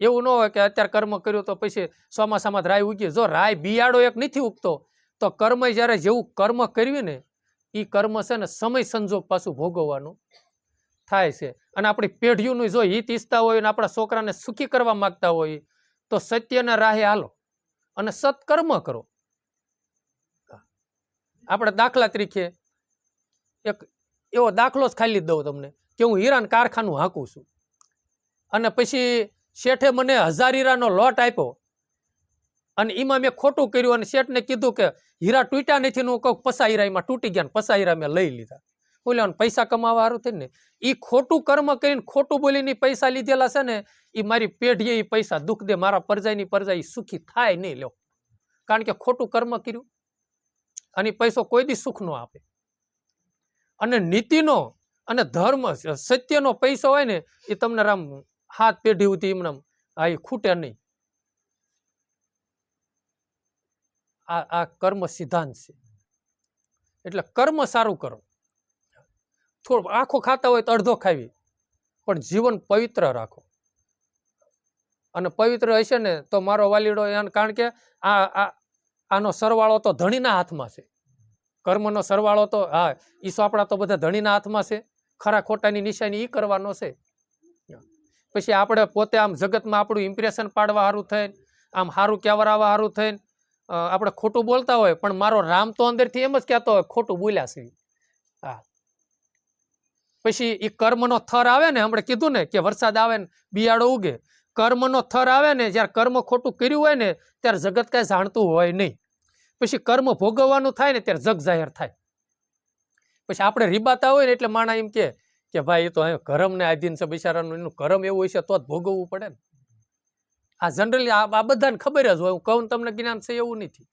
એવું ન હોય કે અત્યારે કર્મ કર્યું તો પછી ચોમાસામાં રાય ઉગી. જો રાય બિયાડો એક નથી ઉગતો તો કર્મ જ્યારે જેવું કર્મ કરવી ને એ કર્મ છે ને સમય સંજોગ પાછું ભોગવવાનું થાય છે. અને આપણી પેઢીઓનું જો હિત ઈચ્છતા હોય ને આપણા છોકરાને સુખી કરવા માંગતા હોય તો સત્યના રાહે હાલો અને સત્કર્મ કરો. આપણે દાખલા તરીકે એક એવો દાખલો જ ખાલી દઉં તમને કે હું હીરાનું કારખાનું હાંકું છું, અને પછી શેઠે મને 1000 હીરાનો લોટ આપ્યો, અને એમાં મેં ખોટું કર્યું, અને શેઠને કીધું કે હીરા તૂટ્યા નથી, હું કહું 50 હીરામાં તૂટી ગયા, 50 હીરા મેં લઈ લીધા. બોલ્યા પૈસા કમાવા સારું થઈને ને એ ખોટું કર્મ કરીને ખોટું બોલીને પૈસા લીધેલા છે ને એ મારી પેઢીએ એ પૈસા દુઃખ દે, મારા પરજાઈની પરજાઈ સુખી થાય નહીં. લો, કારણ કે ખોટું કર્મ કર્યું, અને પૈસો કોઈ દી સુખ નો આપે. અને નીતિનો અને ધર્મ સત્યનો પૈસો હોય ને એ તમને રામ 7 પેઢી સુધી એમને આ ખૂટે નહીં. આ કર્મ સિદ્ધાંત છે. એટલે કર્મ સારું કરો, થોડું આખો ખાતા હોય તો અડધો ખાવી, પણ જીવન પવિત્ર રાખો. અને પવિત્ર હશે ને તો મારો વાલીડો, કારણ કે આનો સરવાળો તો ધણીના હાથમાં છે. કર્મનો સરવાળો તો ઈ સોપડા તો બધા ધણીના હાથમાં છે. ખરા ખોટાની નિશાની ઈ કરવાનો છે. પછી આપણે પોતે આમ જગતમાં આપણું ઇમ્પ્રેશન પાડવા સારું થઈને, આમ સારું કહેવરાવા સારું થઈને આપણે ખોટું બોલતા હોય, પણ મારો રામ તો અંદરથી એમ જ કહેતો હોય ખોટું બોલ્યા છે. પછી એ કર્મનો થર આવે ને, હમણાં કીધું ને કે વરસાદ આવે ને બિયાડો ઉગે, કર્મનો થર આવે ને, જ્યારે કર્મ ખોટું કર્યું હોય ને ત્યારે જગત કાંઈ જાણતું હોય નહીં. પછી કર્મ ભોગવવાનું થાય ને ત્યારે જગ જાહેર થાય. પછી આપણે રીબાતા હોય ને એટલે માણા એમ કે ભાઈ એ તો કરમ ને આધીન છે બિચારાનું, એનું કરમ એવું હોય છે તો જ ભોગવવું પડે ને. આ જનરલી આ બધાને ખબર જ હોય. હું કહું તમને જ્ઞાન છે એવું નથી,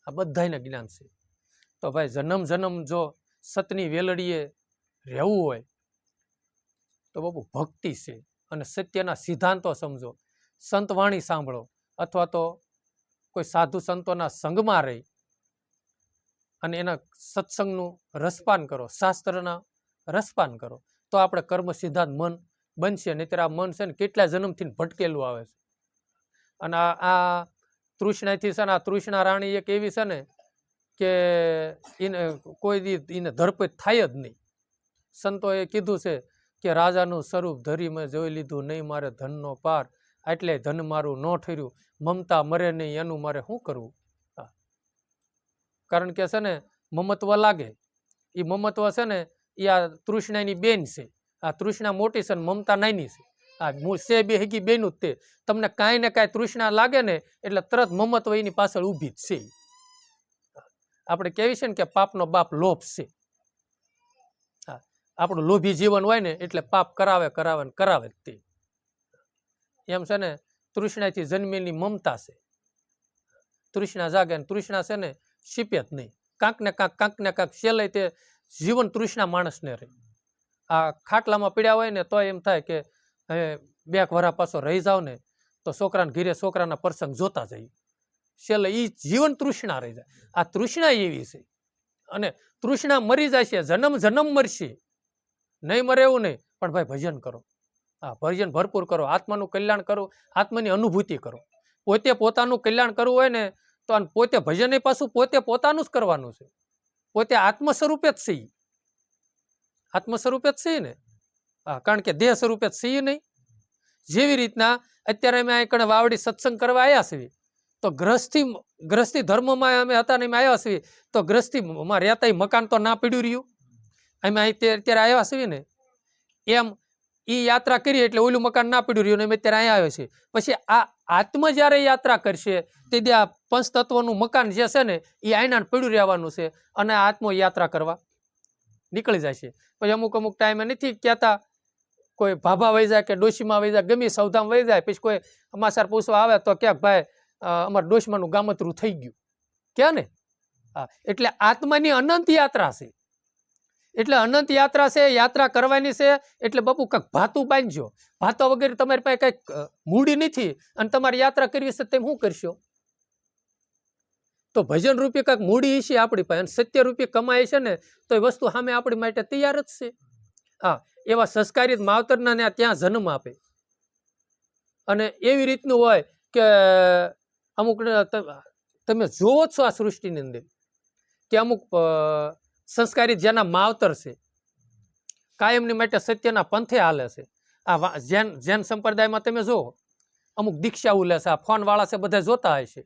આ બધાને જ્ઞાન છે. તો ભાઈ જન્મ જન્મ જો સતની વેલડીએ રહેવું હોય તો બાપુ ભક્તિ છે અને સત્યના સિદ્ધાંતો સમજો, સંતવાણી સાંભળો, અથવા તો કોઈ સાધુ સંતોના સંગમાં રહી અને એના સત્સંગનું રસપાન કરો, શાસ્ત્રના રસપાન કરો, તો આપણે કર્મ સિદ્ધાંત મન બનશે. નહીતર આ મન છે ને કેટલા જન્મથી ભટકેલું આવે છે. અને આ તૃષ્ણાથી છે ને, આ તૃષ્ણા રાણી એક એવી છે ને કે એને કોઈ દી એને ધરપત થાય જ નહીં. સંતોએ કીધું છે કે રાજાનું સ્વરૂપ ધરી મેં જોઈ લીધું, નહીં મારે ધનનો પાર, એટલે ધન મારું ન ઠર્યું, મમતા મરે નહીં એનું મારે શું કરવું. કારણ કે છે ને મમત્વ લાગે, એ મમત્વ છે ને એ આ તૃષ્ણાની બેન છે. આ તૃષ્ણા મોટી છે ને મમતા નાની છે. છે બે હગી બેનું જ તે. તમને કાંઈ ને કાંઈ તૃષ્ણા લાગે ને એટલે તરત મમત્વ એની પાછળ ઊભી જ છે. આપણે કહેવી છે ને કે પાપનો બાપ લોભ છે. આપણું લોભી જીવન હોય ને એટલે પાપ કરાવે કરાવે ને કરાવે જ તે. એમ છે ને તૃષ્ણાથી જન્મેલી મમતા છે. તૃષ્ણા જાગે ને તૃષ્ણા છે ને શીપે જ નહીં. કાંક ને કાંક છેલ્લે તે જીવન તૃષ્ણા માણસને રહે. આ ખાટલામાં પીડ્યા હોય ને તો એમ થાય કે હવે 2 વરસ પાછો રહી જાવ ને તો છોકરાને ઘીરે છોકરાના પ્રસંગ જોતા જઈએ. છેલ્લે એ જીવન તૃષ્ણા રહી જાય. આ તૃષ્ણા એવી છે. અને તૃષ્ણા મરી જાય છે, જન્મ જન્મ મરશે, નહીં મરે એવું નહીં. પણ ભાઈ ભજન કરો, ભજન ભરપૂર કરો, આત્માનું કલ્યાણ કરો, આત્માની અનુભૂતિ કરો. પોતે પોતાનું કલ્યાણ કરવું હોય ને તો પોતે ભજન પાછું પોતે પોતાનું જ કરવાનું છે. પોતે આત્મ સ્વરૂપે જ છે, આત્મ સ્વરૂપે જ છે ને. કારણ કે દેહ સ્વરૂપે જ છે નહીં. જેવી રીતના અત્યારે અમે અહીં વાવડી સત્સંગ કરવા આવ્યા છીએ, તો ગ્રસ્તી ધર્મમાં અમે હતા ને અમે આવ્યા છીએ, તો ગ્રસ્તીમાં રહેતા મકાન તો ના પડ્યું રહ્યું. અમે અત્યારે આવ્યા છીએ ને એમ એ યાત્રા કરી એટલે ઓલું મકાન ના પડ્યું રહ્યું ને અમે અત્યારે અહીંયા આવ્યા છીએ. પછી આ આત્મ જ્યારે યાત્રા કરશે તે આ પંચતત્વનું મકાન જે છે ને એ આઈના પડ્યું રહેવાનું છે અને આત્મ યાત્રા કરવા નીકળી જાય છે. પછી અમુક ટાઈમે નથી કહેતા કોઈ ભાભા વહી જાય કે ડોશીમાં વહી જાય, ગમે સૌધામ વહી જાય, પછી કોઈ અમાસાર પૂછવા આવે તો ક્યાંક ભાઈ અમારા ડોશીમાનું ગામતરું થઈ ગયું ક્યાં ને. એટલે આત્માની અનંત યાત્રા છે. એટલે અનંત યાત્રા છે, યાત્રા કરવાની છે. એટલે બાપુ કંઈક ભાતું બાંધજો. ભાતો વગેરે તમારી પાસે કંઈક મૂડી નથી અને તમારી યાત્રા કરવી છે, તેમ શું કરશો? તો ભજન રૂપી કંઈક મૂડી છે આપણી પાસે, અને સત્ય રૂપી કમાય છે ને તો એ વસ્તુ સામે આપણી માટે તૈયાર જ છે. એવા સંસ્કારિત માવતરના ત્યાં જન્મ આપે. અને એવી રીતનું હોય કે અમુક તમે જોવો જ છો આ સૃષ્ટિની અંદર કે અમુક સંસ્કારિત જેના માવતર છે કાયમની માટે સત્યના પંથે હાલે છે. આ જૈન સંપ્રદાયમાં તમે જુઓ અમુક દીક્ષાઓ લે છે, આ ફોનવાળા છે બધા જોતા હોય છે,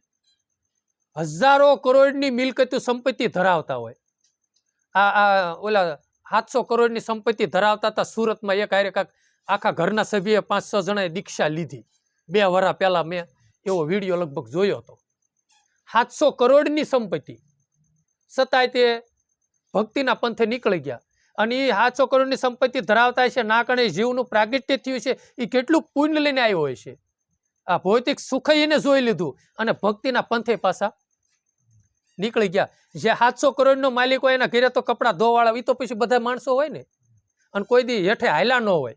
હજારો કરોડની મિલકત સંપત્તિ ધરાવતા હોય. આ ઓલા 700 કરોડની સંપત્તિ ધરાવતા હતા સુરતમાં. એક હારે કાંક આખા ઘરના સભ્યએ 5-6 જણાએ દીક્ષા લીધી 2 વર્ષ પહેલા. મેં એવો વિડીયો લગભગ જોયો હતો. 700 કરોડની સંપત્તિ છતાંય તે ભક્તિના પંથે નીકળી ગયા. અને એ 700 કરોડની સંપત્તિ ધરાવતા છે, ના કણે જીવનું પ્રાગટ્ય થયું છે, એ કેટલું પુણ્ય લઈને આવ્યો હોય છે. આ ભૌતિક સુખ એને જોઈ લીધું અને ભક્તિના પંથે પાછા નીકળી ગયા. જે 700 કરોડનો માલિક હોય એના ઘરે તો કપડા ધોવાળા એ તો પછી બધા માણસો હોય ને, અને કોઈ દી હેઠે હાયલા ન હોય.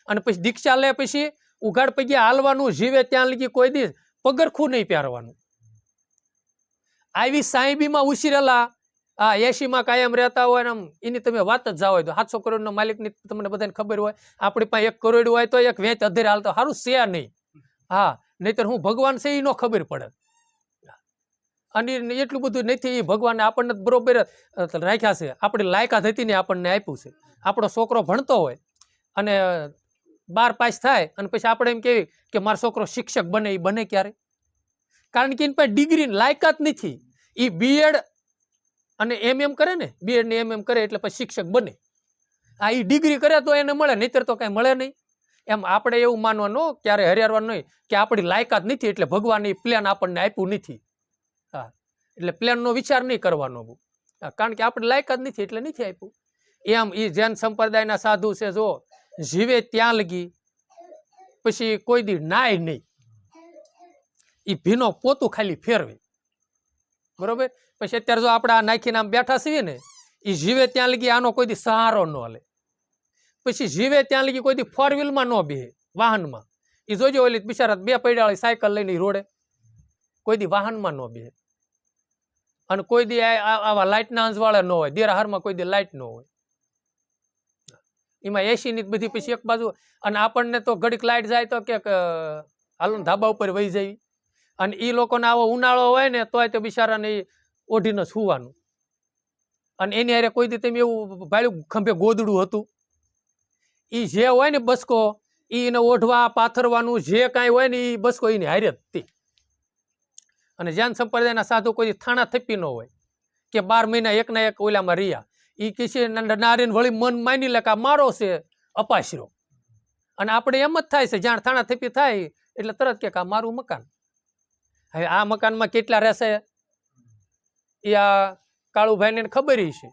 અને પછી દીક્ષા લે પછી ઉઘાડ પગ્યા હાલવાનું, જીવે ત્યાં લગી કોઈ દી પગરખું નહીં પહેરવાનું. આવી સાહેબીમાં ઉછરેલા આ 80 કાયમ રહેતા હોય ને આમ એની તમે વાત જ જાવ તો 700 કરોડના માલિકની તમને બધાને ખબર હોય, આપણી પાસે 1 કરોડ હોય તો એક વેચ અધેર હાલતો સારું છે નહીં. હા, નહીતર હું ભગવાન છે એ ન ખબર પડે. અને એટલું બધું નથી, એ ભગવાને આપણને બરોબર રાખ્યા છે, આપણી લાયકાત હતી ને આપણને આપ્યું છે. આપણો છોકરો ભણતો હોય અને 12 પાસ થાય અને પછી આપણે એમ કહેવી કે મારો છોકરો શિક્ષક બને, એ બને ક્યારે? કારણ કે એની પાસે ડિગ્રી લાયકાત નથી. એ બીએડ અને MM કરે ને, બીએડ ને MM કરે એટલે પછી શિક્ષક બને. આ એ ડિગ્રી કરે તો એને મળે, નહીતર તો કઈ મળે નહીં. એમ આપણે એવું માનવાનું ક્યારે હરિયારવાનું નહીં કે આપણી લાયકાત નથી એટલે ભગવાન એ પ્લાન આપણને આપ્યું નથી. હા, એટલે પ્લાનનો વિચાર નહીં કરવાનો, કારણ કે આપણે લાયકાત નથી એટલે નથી આપ્યું. એમ એ જૈન સંપ્રદાયના સાધુ છે, જો જીવે ત્યાં લગી પછી કોઈ દી નાય નહીં, એ ભીનો પોતું ખાલી ફેરવે, બરોબર. પછી અત્યારે જો આપણે આ નાખીને આમ બેઠા છીએ ને, એ જીવે ત્યાં લગી આનો કોઈ દી સહારો ન લે. પછી જીવે ત્યાં લગી કોઈ દી 4 વ્હીલમાં ન બેહે, વાહનમાં. એ જોજો ઓલી બિચારા 2 પૈડાવાળી સાયકલ લઈને રોડે, કોઈ દી વાહનમાં ન બેહે. અને કોઈ દી આવા લાઇટના અંજવાળા ન હોય, દેરાહારમાં કોઈ દી લાઇટ ન હોય. એમાં એસીની બધી પછી એક બાજુ, અને આપણને તો ઘડીક લાઇટ જાય તો કે હાલો ધાબા ઉપર વહી જાય. અને એ લોકોને આવો ઉનાળો હોય ને તોય તો બિચારાને ઓઢીને સુવાનું. અને એની હારે કોઈ દી તમે એવું ભાડ્યું ખંભે ગોદડું હતું, એ જે હોય ને બસકો, એને ઓઢવા પાથરવાનું જે કાંઈ હોય ને એ બસકો એની હારે જ તે. અને જૈન સંપ્રદાયના સાધુ કોઈ થાણા થપ્પી ન હોય કે 12 મહિના એકના એક ઓલામાં રહ્યા. એ કિસી નારીને વળી મન માની લે કે આ મારો છે અપાશરો. અને આપણે એમ જ થાય છે, જ્યાં થાણા થપ્પી થાય એટલે તરત કે આ મારું મકાન. હવે આ મકાનમાં કેટલા રહેશે એ આ કાળુભાઈને ખબર છે.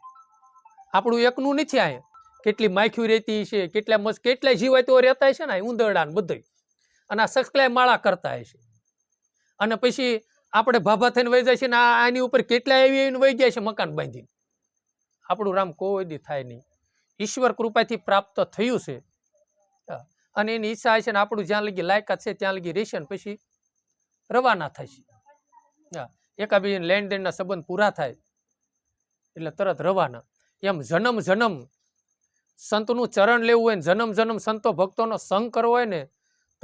આપણું એકનું નથી. આ કેટલી માખ્યું રહેતી છે, કેટલા જીવાતો રહેતા છે ને ઉંદરડા ને બધું. અને આ સસલાય માળા કરતા છે. અને પછી આપણે ભાભા થઈને વહી જાય છે ને આની ઉપર કેટલા એવી વહી જાય છે મકાન બાંધીને. આપણું રામ કોઈ દી થાય નહીં. ઈશ્વર કૃપાથી પ્રાપ્ત થયું છે અને એની ઈચ્છા છે ને આપણું જ્યાં લગી લાયકાત છે ત્યાં લગી રહેશે ને પછી રવાના થશે. એકાબીજી લેણ દેણના સંબંધ પૂરા થાય એટલે તરત રવાના. એમ જન્મ જન્મ સંતનું ચરણ લેવું હોય ને જન્મ જન્મ સંતો ભક્તોનો સંગ કરવો હોય ને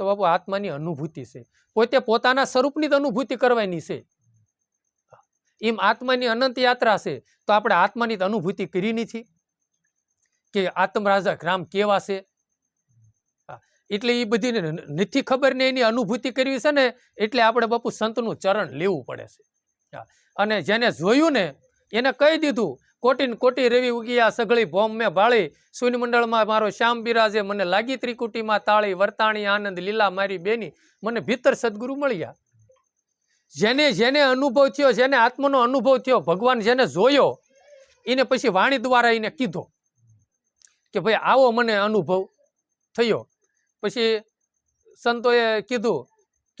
તો બાપુ આત્માની અનુભૂતિ છે. પોતે પોતાના સ્વરૂપની જ અનુભૂતિ કરવાની છે. એમ આત્માની અનંત યાત્રા છે તો આપણે આત્માની અનુભૂતિ કરી નથી કે આત્મરાજા રામ કેવા છે. એટલે એ બધી નથી ખબર ને એની અનુભૂતિ કરવી છે ને એટલે આપણે બાપુ સંતનું ચરણ લેવું પડે છે. અને જેને જોયું ને એને કહી દીધું કોટી કોટી રવિ ઉગિયા સઘળી ભોમ મેં ભાળી શૂન્ય મંડળમાં મારો શ્યામ બિરાજે મને લાગી ત્રિકુટીમાં તાળી વર્તાણી આનંદ લીલા મારી બેની મને ભીતર સદગુરુ મળ્યા. જેને જેને અનુભવ થયો, જેને આત્માનો અનુભવ થયો, ભગવાન જેને જોયો એને પછી વાણી દ્વારા એને કીધો કે ભાઈ આવો મને અનુભવ થયો. પછી સંતોએ કીધું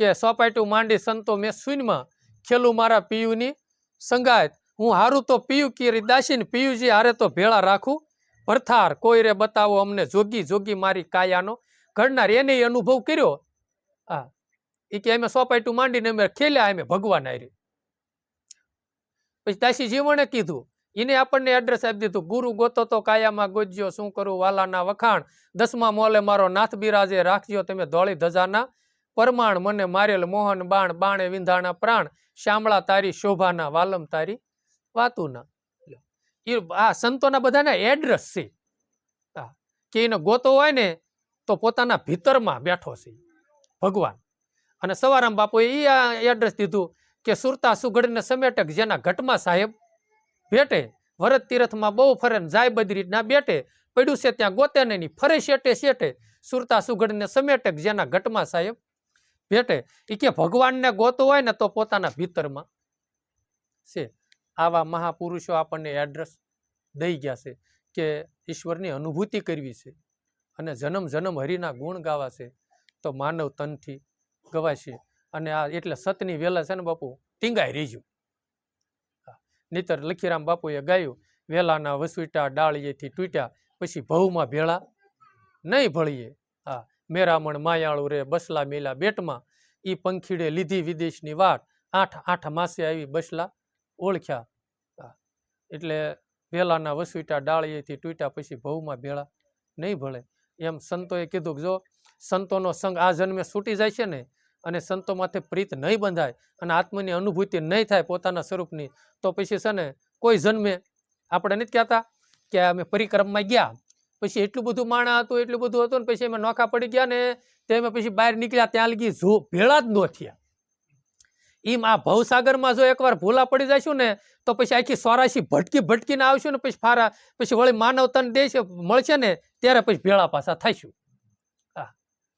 કે સોપાટું માંડી સંતો મેં શૂન્યમાં ખેલું મારા પિયુની સંગાત હું હારું તો પિયુ કીરી દાસીને પિયુજી હારે તો ભેળા રાખું ભરથાર કોઈ રે બતાવો અમને જોગી જોગી મારી કાયાનો ઘડનાર એને અનુભવ કર્યો. હા, એ કે અમે સોપાટું માંડીને અમે ખેલ્યા અમે ભગવાન હારે. પછી દાસી જીવણે કીધું એને આપણને એડ્રેસ આપી દીધું ગુરુ ગોતો તો કાયામાં ગોજ્યો શું કરું વાલાના વખાણ 10મા મોલે મારો નાથ બિરાજે રાખજો તમે ધોળી ધજાના પરમાણ મને મારેલ મોહન બાણ બાણે વિંધાણા પ્રાણ શ્યામળા તારી શોભાના વાલમ તારી વાતુના. એ આ સંતોના બધાના એડ્રેસ છે કે એને ગોતો હોય ને તો પોતાના ભીતરમાં બેઠો છે ભગવાન. અને સવારામ બાપુએ એ એડ્રેસ દીધું કે સુરતા સુગડને સમેટક જેના ઘટમાં સાહેબ ભેટે ભરત તીરથમાં બહુ ફરે જાય બદરી ના બેટે પડ્યું છે ત્યાં ગોતે નહીં ફરે શેટે શેટે સુરતા સુગડને સમેટક જેના ઘટમાં સાહેબ ભેટે. એ કે ભગવાનને ગોતો હોય ને તો પોતાના ભીતરમાં છે. આવા મહાપુરુષો આપણને એડ્રેસ દઈ ગયા છે કે ઈશ્વરની અનુભૂતિ કરવી છે અને જન્મ જન્મ હરિના ગુણ ગાવા છે તો માનવ તનથી ગવાશે. અને આ એટલે સતની વેલા છે ને બાપુ ટીંગાઈ રહીજું. નહીતર લખીરામ બાપુએ ગાયું વેલાના વસુટા ડાળીએથી તૂટ્યા પછી ભવમાં ભેળા નહીં ભળીએ. હા, મેરામણ માયાળું રે બસલા મેલા બેટમાં ઈ પંખીડે લીધી વિદેશની વાત 8 માસે આવી બસલા ઓળખ્યા. એટલે વેલાના વસવીટા ડાળીએથી તૂટ્યા પછી ભવમાં ભેળા નહીં ભળે. એમ સંતોએ કીધું કે જો સંતોનો સંગ આ જન્મે છૂટી જાય છે ને, અને સંતો માથે પ્રીત નહીં બંધાય અને આત્માની અનુભૂતિ નહીં થાય પોતાના સ્વરૂપની, તો પછી છે ને કોઈ જન્મે આપણે નથી કહેતા કે અમે પરિક્રમમાં ગયા પછી એટલું બધું માણા હતું, એટલું બધું હતું ને પછી અમે નોખા પડી ગયા ને તેમાં પછી બહાર નીકળ્યા ત્યાં લગી જો ભેળા જ ન થયા. એમ આ ભવસાગરમાં જો એકવાર ભૂલા પડી જઈશું ને તો પછી આખી સોરાશી ભટકીને આવશું ને પછી ફારા પછી વળી માનવ તન દેશ મળશે ને ત્યારે પછી ભેળા પાછા થઈશું. હા,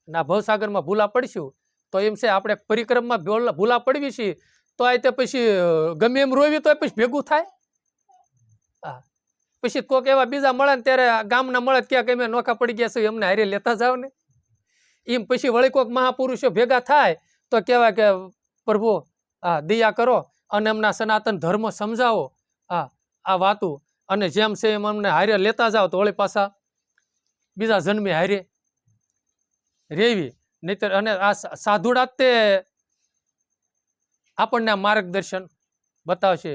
ના ભવસાગરમાં ભૂલા પડશું તો એમ છે આપણે પરિક્રમમાં ભૂલા પડવી છીએ તો આ તે પછી ગમે એમ રોવી તો પછી ભેગું થાય. હા, પછી કોઈક એવા બીજા મળે ને ત્યારે ગામના મળે ક્યાંક અમે નોખા પડી ગયા છે એમને હારે લેતા જાવ ને. એમ પછી વળી કોઈક મહાપુરુષો ભેગા થાય તો કહેવાય કે પ્રભુ હા દયા કરો અને એમના સનાતન ધર્મ સમજાવો. હા, આ વાતું અને જેમ છે એમ અમને હારે લેતા જાઓ તો વળી પાછા બીજા જન્મે હારે રેવી. નહીતર અને આ સાધુડા તે આપણને માર્ગદર્શન બતાવશે